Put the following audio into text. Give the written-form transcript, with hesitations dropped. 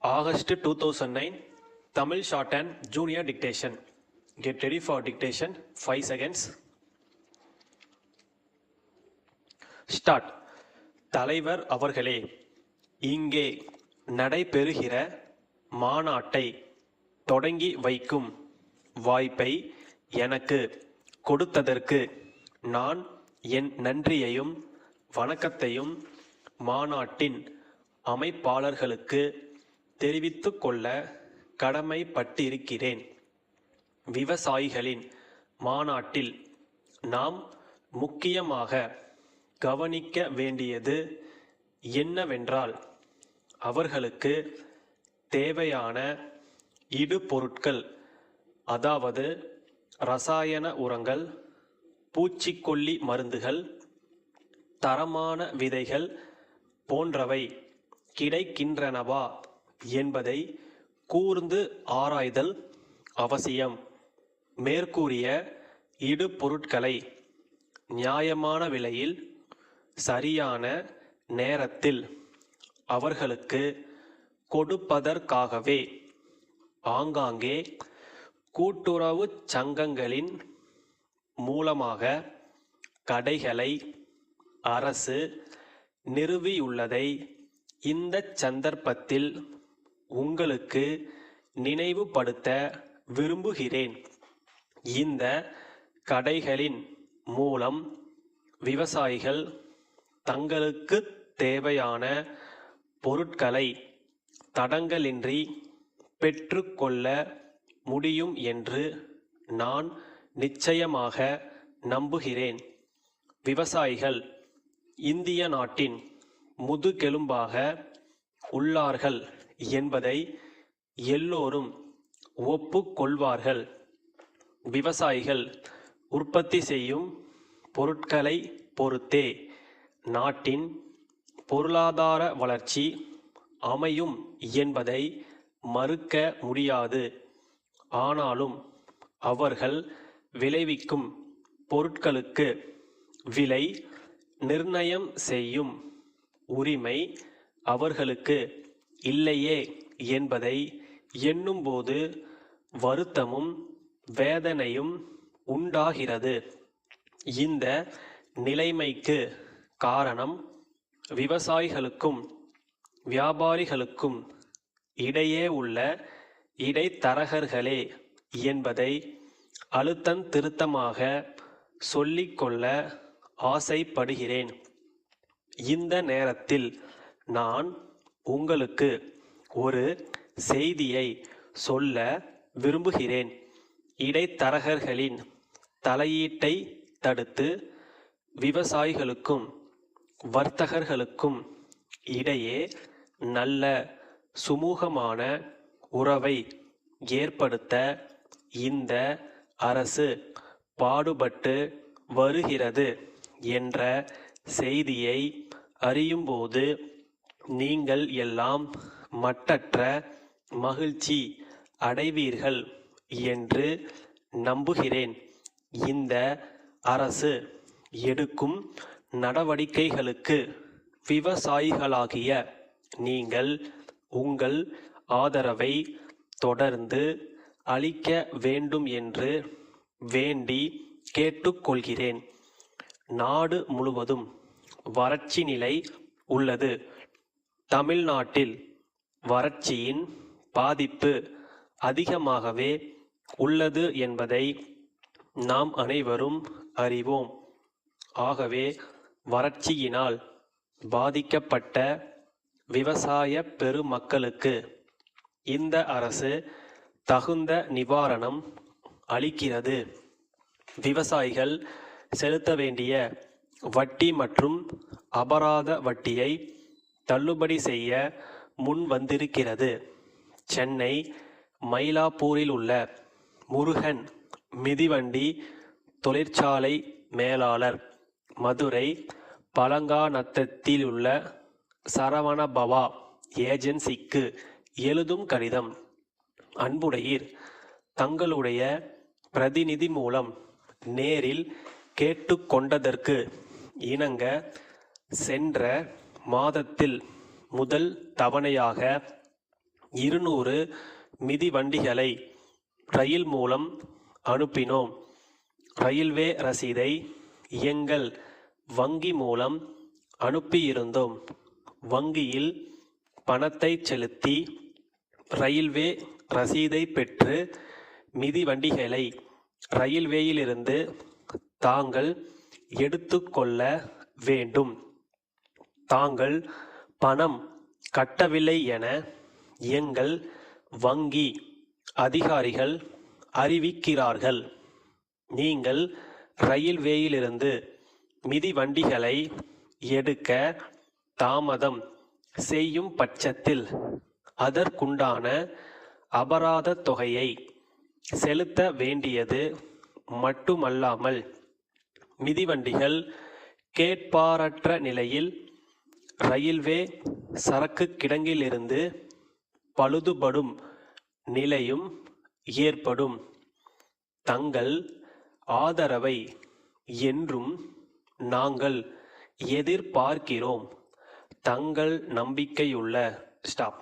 August 2009, Tamil Shorthand Junior Dictation. Get ready for dictation. 5 seconds. Start. தலைவர் அவர்களே, இங்கே நடைபெறுகிற மாநாட்டை தொடங்கி வைக்கும் வாய்ப்பை எனக்கு கொடுத்ததற்கு நான் என் நன்றியையும் வணக்கத்தையும் மாநாட்டின் அமைப்பாளர்களுக்கு தெரிவித்துக் கொள்ள கடமைப்பட்டிருக்கிறேன். விவசாயிகளின் மாநாட்டில் நாம் முக்கியமாக கவனிக்க வேண்டியது என்னவென்றால், அவர்களுக்கு தேவையான இடுபொருட்கள், அதாவது ரசாயன உரங்கள், பூச்சிக்கொல்லி மருந்துகள், தரமான விதைகள் போன்றவை கிடைக்கின்றனவா என்பதை கூர்ந்து ஆராய்தல் அவசியம். மேற்கூறிய இடுபொருட்களை நியாயமான விலையில் சரியான நேரத்தில் அவர்களுக்கு கொடுப்பதற்காகவே ஆங்காங்கே கூட்டுறவு சங்கங்களின் மூலமாக கடைகளை அரசு நிறுவியுள்ளதை இந்த சந்தர்ப்பத்தில் உங்களுக்கு நினைவுபடுத்த விரும்புகிறேன். இந்த கடைகளின் மூலம் விவசாயிகள் தங்களுக்கு தேவையான பொருட்களை தடங்கலின்றி பெற்றுக்கொள்ள முடியும் என்று நான் நிச்சயமாக நம்புகிறேன். விவசாயிகள் இந்திய நாட்டின் முதுகெலும்பாக உள்ளார்கள் என்பதை எல்லோரும் ஒப்புக்கொள்வார்கள். விவசாயிகள் உற்பத்தி செய்யும் பொருட்களை பொறுத்தே நாட்டின் பொருளாதார வளர்ச்சி அமையும் என்பதை மறுக்க முடியாது. ஆனாலும் அவர்கள் விளைவிக்கும் பொருட்களுக்கு விலை நிர்ணயம் செய்யும் உரிமை அவர்களுக்கு இல்லையே என்பதை எண்ணும்போது வருத்தமும் வேதனையும் உண்டாகிறது. இந்த நிலைமைக்கு காரணம் விவசாயிகளுக்கும் வியாபாரிகளுக்கும் இடையே உள்ள இடைத்தரகர்களே என்பதை அழுத்தந்திருத்தமாக சொல்லிக்கொள்ள ஆசைப்படுகிறேன். இந்த நேரத்தில் நான் உங்களுக்கு ஒரு செய்தியை சொல்ல விரும்புகிறேன். இடைத்தரகர்களின் தலையீட்டை தடுத்து விவசாயிகளுக்கும் வர்த்தகர்களுக்கும் இடையே நல்ல சுமூகமான உறவை ஏற்படுத்த இந்த அரசு பாடுபட்டு வருகிறது என்ற செய்தியை அறியும்போது நீங்கள் எல்லாம் மட்டற்ற மகிழ்ச்சி அடைவீர்கள் என்று நம்புகிறேன். இந்த அரசு எடுக்கும் நடவடிக்கைகளுக்கு விவசாயிகளாகிய நீங்கள் உங்கள் ஆதரவை தொடர்ந்து அளிக்க வேண்டும் என்று வேண்டி கேட்டுக்கொள்கிறேன். நாடு முழுவதும் வறட்சி நிலை உள்ளது. தமிழ்நாட்டில் வறட்சியின் பாதிப்பு அதிகமாகவே உள்ளது என்பதை நாம் அனைவரும் அறிவோம். ஆகவே வறட்சியினால் பாதிக்கப்பட்ட விவசாய பெருமக்களுக்கு இந்த அரசு தகுந்த நிவாரணம் அளிக்கிறது. விவசாயிகள் செலுத்த வேண்டிய வட்டி மற்றும் அபராத வட்டியை தள்ளுபடி செய்ய முன் வந்திருக்கிறது. சென்னை மயிலாப்பூரில் உள்ள முருகன் மிதிவண்டி தொழிற்சாலை மேலாளர், மதுரை பழங்காநத்தத்தில் உள்ள சரவணபவா ஏஜென்சிக்கு எழுதும் கடிதம். அன்புடையீர், தங்களுடைய பிரதிநிதி மூலம் நேரில் கேட்டுக்கொண்டதற்கு இணங்க சென்ற மாதத்தில் முதல் தவணையாக 200 மிதிவண்டிகளை ரயில் மூலம் அனுப்பினோம். ரயில்வே ரசீதை எங்கள் வங்கி மூலம் அனுப்பியிருந்தோம். வங்கியில் பணத்தை செலுத்தி ரயில்வே ரசீதை பெற்று மிதிவண்டிகளை ரயில்வேயிலிருந்து தாங்கள் எடுத்துக்கொள்ள வேண்டும். தாங்கள் பணம் கட்டவில்லை என எங்கள் வங்கி அதிகாரிகள் அறிவிக்கிறார்கள். நீங்கள் ரயில்வேயிலிருந்து மிதிவண்டிகளை எடுக்க தாமதம் செய்யும் பட்சத்தில் அதற்குண்டான அபராத தொகையை செலுத்த வேண்டியது மட்டுமல்லாமல் மிதிவண்டிகள் கேட்பாரற்ற நிலையில் ரயில்வே சரக்கு கிடங்கிலிருந்து பழுதுபடும் நிலையும் ஏற்படும். தங்கள் ஆதரவை என்றும் நாங்கள் எதிர்பார்க்கிறோம். தங்கள் நம்பிக்கையுள்ள ஸ்டாஃப்.